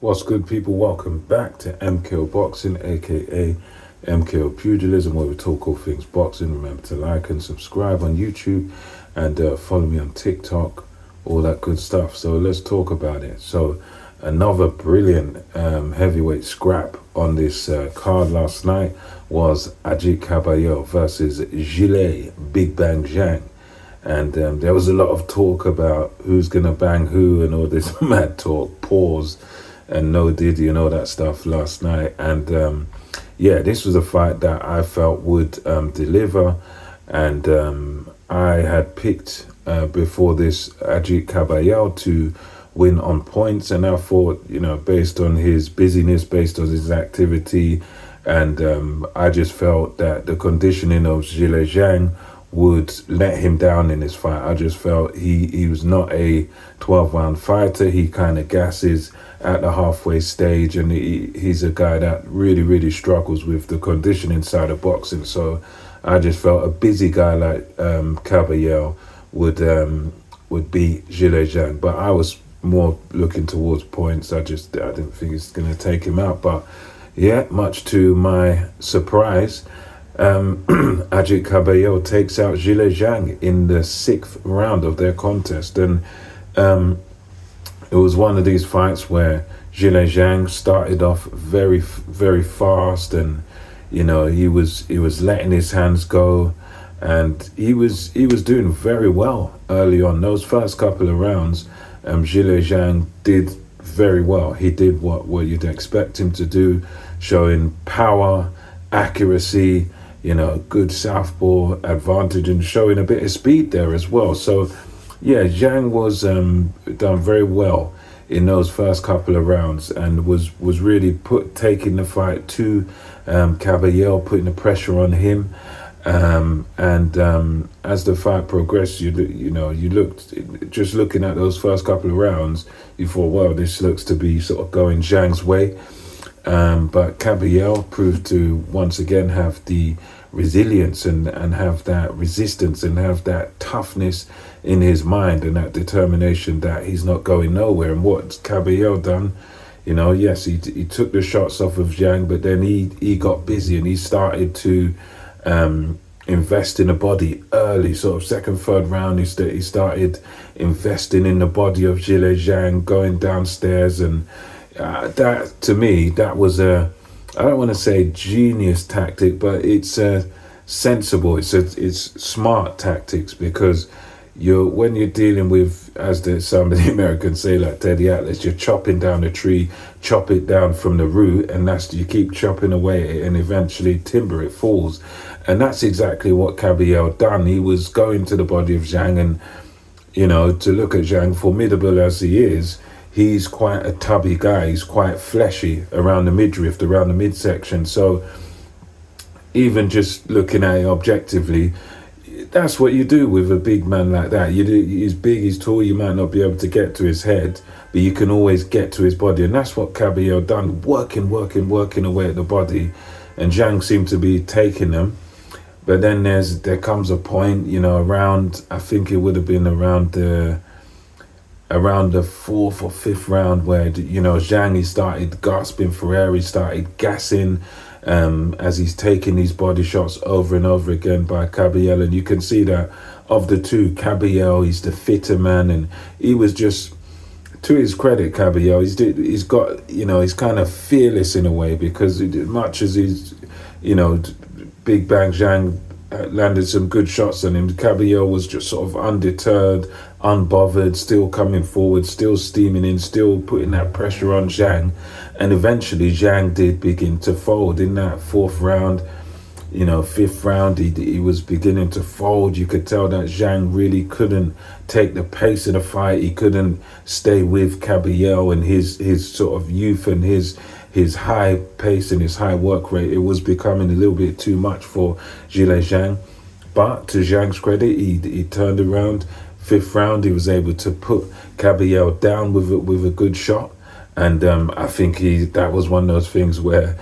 What's good, people? Welcome back to MKO Boxing, aka MKO Pugilism, where we talk all things boxing. Remember to like and subscribe on YouTube and follow me on TikTok, all that good stuff. So let's talk about it. So another brilliant heavyweight scrap on this card last night was Agit Kabayel versus Zhilei Big Bang Zhang. And there was a lot of talk about who's going to bang who and all this mad talk, pause, and no diddy and all that stuff last night. And yeah, this was a fight that I felt would deliver. And I had picked before this Agit Kabayel to win on points. And I thought, based on his busyness, based on his activity, and I just felt that the conditioning of Zhilei Zhang would let him down in this fight. I just felt he was not a 12-round fighter. He kind of gasses at the halfway stage, and he's a guy that really struggles with the conditioning side of boxing. So I just felt a busy guy like Kabayel would beat Zhilei Zhang, but I was more looking towards points. I didn't think he's going to take him out, but yeah, much to my surprise, Agit Kabayel takes out Zhilei Zhang in the 6th round of their contest. And it was one of these fights where Zhilei Zhang started off very fast, and he was letting his hands go, and he was doing very well early on. Those first couple of rounds, Zhilei Zhang did very well. He did what you'd expect him to do, showing power, accuracy, good southpaw advantage, and showing a bit of speed there as well. So yeah, Zhang was done very well in those first couple of rounds, and was really taking the fight to Kabayel, putting the pressure on him. And as the fight progressed, you looked, just looking at those first couple of rounds, you thought, well, this looks to be sort of going Zhang's way. But Kabayel proved to once again have the resilience and have that resistance and have that toughness in his mind and that determination that he's not going nowhere. And what Kabayel done, yes, he took the shots off of Zhang, but then he got busy and he started to invest in the body early, sort of second, third round. He started investing in the body of Zhilei Zhang, going downstairs, and that, to me, that was I don't want to say genius tactic, but it's sensible. It's smart tactics, because when you're dealing with, as some of the Americans say, like Teddy Atlas, you're chopping down a tree, chop it down from the root, and you keep chopping away at it, and eventually timber it falls. And that's exactly what Kabayel done. He was going to the body of Zhang, and to look at Zhang, formidable as he is, he's quite a tubby guy. He's quite fleshy around the midriff, around the midsection. So even just looking at it objectively, that's what you do with a big man like that. He's big, he's tall, you might not be able to get to his head, but you can always get to his body. And that's what Kabayel done, working away at the body. And Zhang seemed to be taking them. But then there comes a point, around, I think it would have been around the 4th or 5th round, where Zhang, he started gasping for air, he started gassing as he's taking these body shots over and over again by Kabayel. And you can see that of the two, Kabayel, he's the fitter man, and he was just, to his credit, Kabayel, he's got, he's kind of fearless in a way, because much as he's, Big Bang Zhang landed some good shots on him, Kabayel was just sort of undeterred, unbothered, still coming forward, still steaming in, still putting that pressure on Zhang. And eventually Zhang did begin to fold in that 4th round, 5th round. He was beginning to fold. You could tell that Zhang really couldn't take the pace of the fight. He couldn't stay with Kabayel and his sort of youth and his high pace and his high work rate. It was becoming a little bit too much for Zhilei Zhang. But to Zhang's credit, he turned around. 5th round, he was able to put Kabayel down with a good shot. And I think that was one of those things where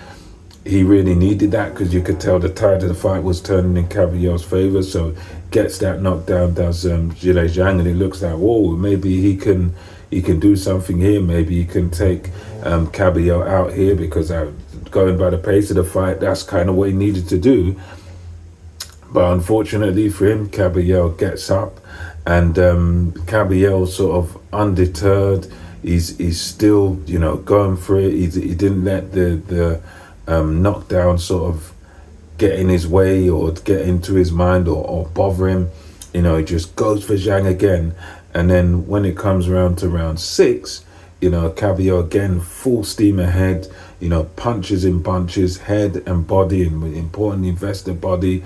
he really needed that, because you could tell the tide of the fight was turning in Kabayel's favor. So gets that knockdown, does Zhilei Zhang, and it looks like, whoa, maybe he can he can do something here. Maybe he can take Kabayel out here, because going by the pace of the fight, that's kind of what he needed to do. But unfortunately for him, Kabayel gets up, and Kabayel sort of undeterred. He's still, you know, going for it. He didn't let the knockdown sort of get in his way or get into his mind, or bother him. You know, he just goes for Zhang again. And then when it comes around to round 6, you know, Kabayel again, full steam ahead, you know, punches in bunches, head and body, and importantly, investor body.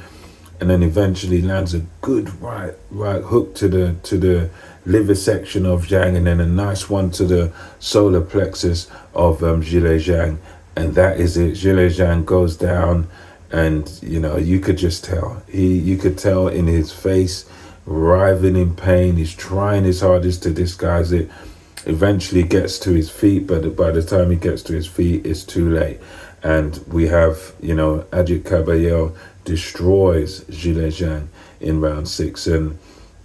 And then eventually lands a good right hook to the liver section of Zhang, and then a nice one to the solar plexus of Zhilei Zhang. And that is it. Zhilei Zhang goes down, and, you know, you could just tell. You could tell in his face, writhing in pain. He's trying his hardest to disguise it. Eventually gets to his feet, but by the time he gets to his feet, it's too late. And we have, you know, Agit Kabayel destroys Zhilei Zhang in round 6. And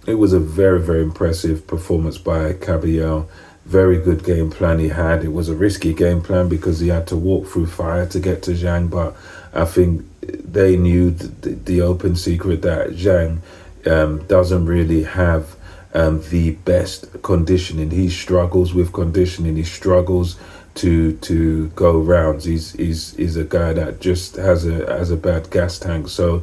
it was a very, very impressive performance by Kabayel. Very good game plan he had. It was a risky game plan because he had to walk through fire to get to Zhang, but I think they knew the open secret that Zhang doesn't really have the best conditioning. He struggles with conditioning. He struggles to go rounds. He's a guy that just has a bad gas tank. So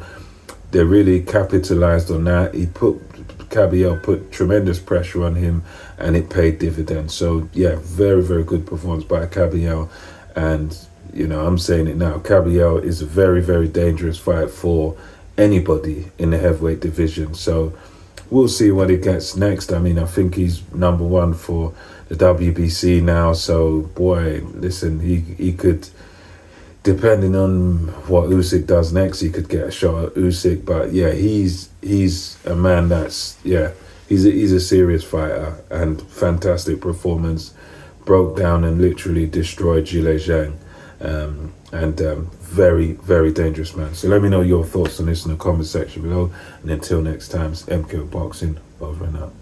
they really capitalized on that. Kabayel put tremendous pressure on him, and it paid dividends. So yeah, very, very good performance by Kabayel. And, you know, I'm saying it now, Kabayel is a very, very dangerous fight for anybody in the heavyweight division. So we'll see what he gets next. I mean, I think he's #1 for the WBC now. So, boy, listen, he could, depending on what Usyk does next, he could get a shot at Usyk. But yeah, he's a man that's, yeah, he's a serious fighter, and fantastic performance. Broke down and literally destroyed Zhilei Zhang. And very, very dangerous man. So let me know your thoughts on this in the comment section below. And until next time, it's MK Boxing, over and out.